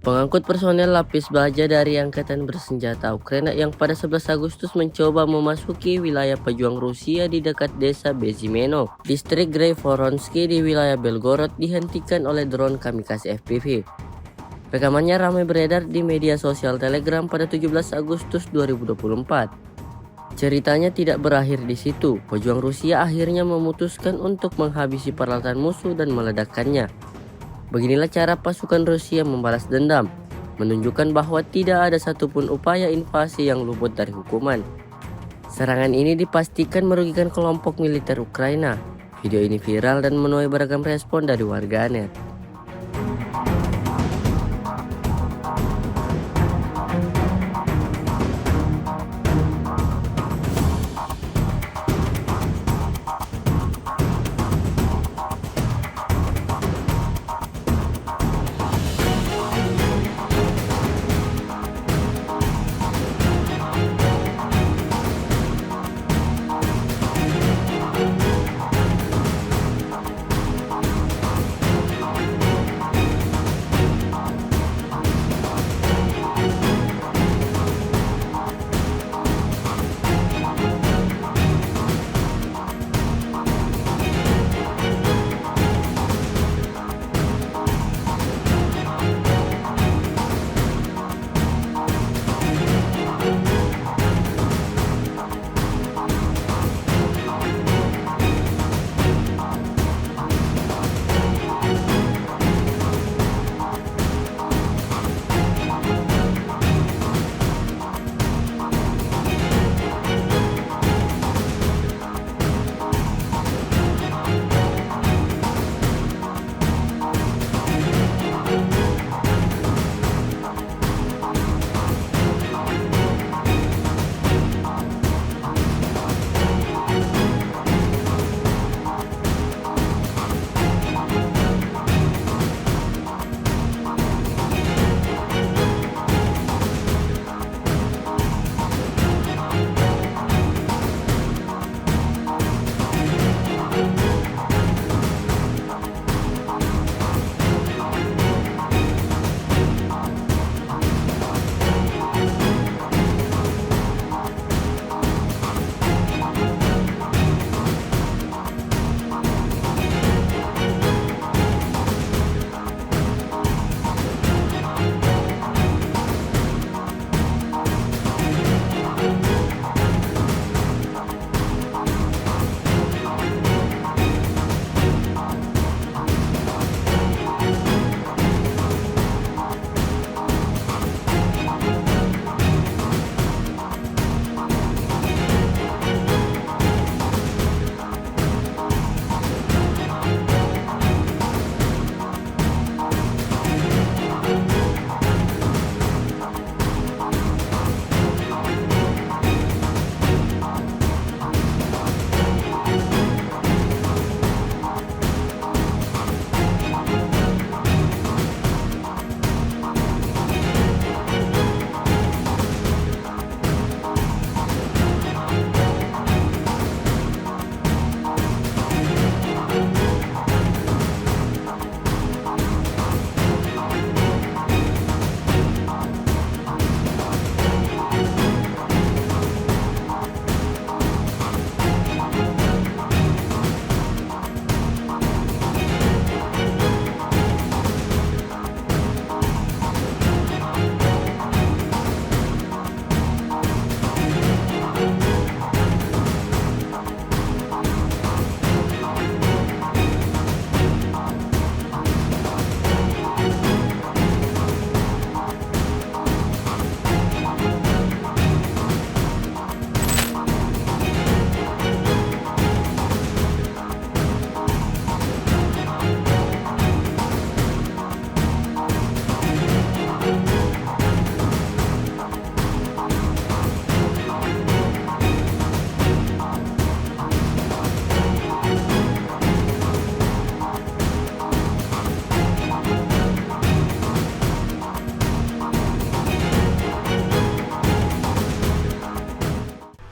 Pengangkut personel lapis baja dari Angkatan Bersenjata Ukraina yang pada 11 Agustus mencoba memasuki wilayah pejuang Rusia di dekat desa Bezimeno, distrik Grey-Voronsky di wilayah Belgorod dihentikan oleh drone kamikaze FPV. Rekamannya ramai beredar di media sosial Telegram pada 17 Agustus 2024. Ceritanya tidak berakhir di situ. Pejuang Rusia akhirnya memutuskan untuk menghabisi peralatan musuh dan meledakkannya. Beginilah cara pasukan Rusia membalas dendam, menunjukkan bahwa tidak ada satupun upaya invasi yang luput dari hukuman. Serangan ini dipastikan merugikan kelompok militer Ukraina. Video ini viral dan menuai beragam respon dari warganet.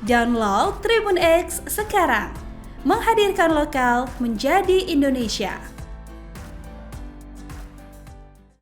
Download Tribun X sekarang, menghadirkan lokal menjadi Indonesia.